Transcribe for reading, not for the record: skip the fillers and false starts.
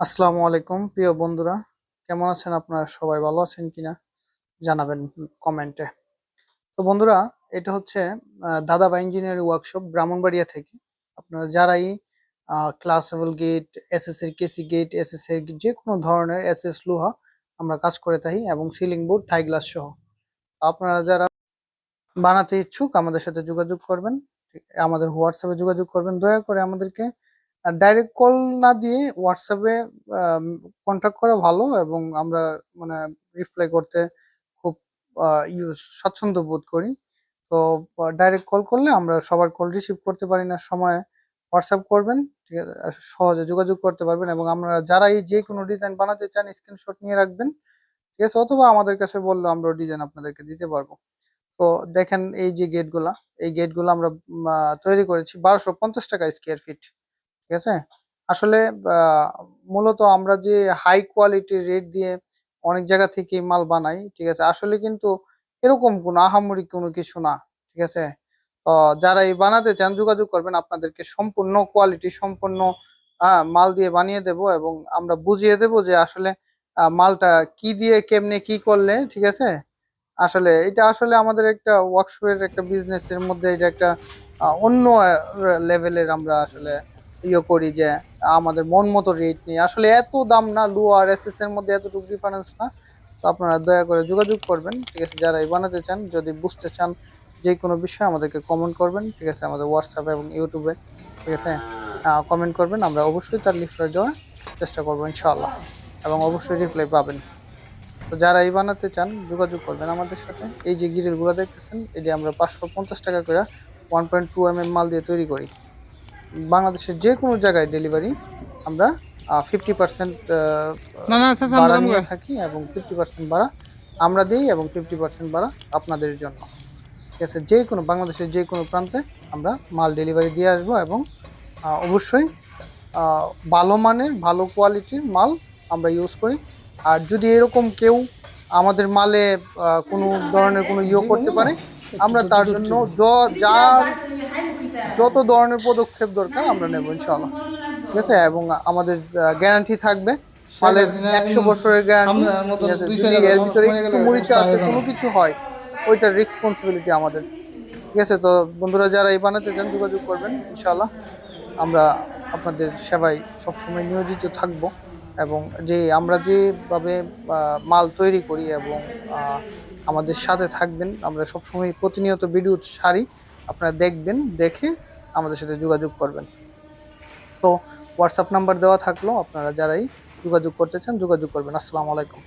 আসসালামু আলাইকুম প্রিয় বন্ধুরা, কেমন আছেন? আপনারা সবাই ভালো আছেন কিনা জানাবেন কমেন্টে। তো বন্ধুরা, এটা হচ্ছে দাদাবা ইঞ্জিনিয়ারিং ওয়ার্কশপ ব্রাহ্মণবাড়িয়া থেকে। আপনারা যারাই ক্লাসেবল গেট, এসএস এর কেসি গেট, এসএস এর যে কোনো ধরনের এসএস লোহা আমরা কাজ করে থাকি এবং সিলিং বোর্ড, থাই গ্লাস সহ। আপনারা যারা বানাতে ইচ্ছুক আমাদের সাথে যোগাযোগ করবেন, আমাদের হোয়াটসঅ্যাপে যোগাযোগ করবেন। দয়া করে আমাদেরকে ডাইরেক্ট কল না দিয়ে হোয়াটসঅ্যাপে কন্ট্যাক্ট করা ভালো, এবং আমরা মানে রিপ্লাই করতে খুব স্বাচ্ছন্দ্য বোধ করি। তো ডাইরেক্ট কল করলে আমরা সবার কল রিসিভ করতে পারি না সময়ে। হোয়াটসঅ্যাপ করবেন, ঠিক আছে, সহজে যোগাযোগ করতে পারবেন। এবং আমরা যারাই যে কোনো ডিজাইন বানাতে চান স্ক্রিনশট নিয়ে রাখবেন, ঠিক আছে, অথবা আমাদের কাছে বললে আমরা ডিজাইন আপনাদেরকে দিতে পারবো। তো দেখেন, এই যে গেটগুলা, এই গেটগুলো আমরা তৈরি করেছি 1250 টাকা স্কোয়ার ফিট। ঠিক আছে। আসলে আহ, মূলত আমরা যে হাই কোয়ালিটির রেট দিয়ে অনেক জায়গা থেকে মাল বানাই, ঠিক আছে, আসলে কিন্তু এরকম কোনো আহামরি কোনো কিছু না। ঠিক আছে। তো যারা এই বানাতে চান যোগাযোগ করবেন, আপনাদেরকে সম্পূর্ণ কোয়ালিটি সম্পূর্ণ মাল দিয়ে বানিয়ে দেব, এবং আমরা বুঝিয়ে দেব যে আসলে মালটা কি দিয়ে কেমনে কি করলে, ঠিক আছে। আসলে এটা আসলে আমাদের একটা ওয়ার্কশপের একটা বিজনেসের মধ্যে এটা একটা অন্য লেভেলের আমরা আসলে করি যে আমাদের মন মতো রেট নেই, আসলে এত দাম না, লো আর এসএস এর মধ্যে এতটুকু ডিফারেন্স না। তো আপনারা দয়া করে যোগাযোগ করবেন, ঠিক আছে, যারা এই বানাতে চান। যদি বুঝতে চান যে কোনো বিষয় আমাদেরকে কমেন্ট করবেন, ঠিক আছে, আমাদের হোয়াটসঅ্যাপে এবং ইউটিউবে, ঠিক আছে, কমেন্ট করবেন। আমরা অবশ্যই তার রিপ্লাই দেওয়ার চেষ্টা করবো ইনশাআল্লাহ, এবং অবশ্যই রিপ্লাই পাবেন। তো যারা এই বানাতে চান যোগাযোগ করবেন আমাদের সাথে। এই যে গ্রিল গুলো দেখতেছেন, এটি আমরা 550 টাকা করে 1.2 mm মাল দিয়ে তৈরি করি। বাংলাদেশের যে কোনো জায়গায় ডেলিভারি আমরা 50% না না আচ্ছা ভাড়া আমরা নিয়ে থাকি, এবং 50% ভাড়া আমরা দিই, এবং 50% ভাড়া আপনাদের জন্য। ঠিক আছে, যে কোনো বাংলাদেশের যে কোনো প্রান্তে আমরা মাল ডেলিভারি দিয়ে আসবো, এবং অবশ্যই আহ, ভালো মানের ভালো কোয়ালিটির মাল আমরা ইউজ করি। আর যদি এরকম কেউ আমাদের মালে কোনো ধরনের কোনো করতে পারে, আমরা তার জন্য যার যত ধরনের পদক্ষেপ দরকার আমরা নেব ইনশাআল্লাহ। ঠিক আছে, এবং আমাদের গ্যারান্টি থাকবে, শেখ মালের হাসিনা 100 বছরের গ্যারান্টি। হামলার ঠিক মতন আছে, দুই চার যদি হাজার এর মানুষ ভিতরে মরে একটু গেলে মরিচা অবস্থা আসে, হয়ে কোনো যাবে। কিছু হয়, ওইটার রেসপন্সিবিলিটি আমাদের। ঠিক আছে। তো বন্ধুরা, যারা এই বানাতে চান যোগাযোগ করবেন ইনশাআল্লাহ। আমরা আপনাদের সেবায় সবসময় নিয়োজিত থাকব, এবং যে আমরা যেভাবে মাল তৈরি করি, এবং আমাদের সাথে থাকবেন। আমরা সবসময় প্রতিনিয়ত ভিডিও ছাড়ি, আপনারা দেখবেন, দেখে আমাদের সাথে যোগাযোগ করবেন। তো হোয়াটসঅ্যাপ নাম্বার দেওয়া থাকলো, আপনারা যারাই যোগাযোগ করতে চান যোগাযোগ করবেন। আসসালামু আলাইকুম।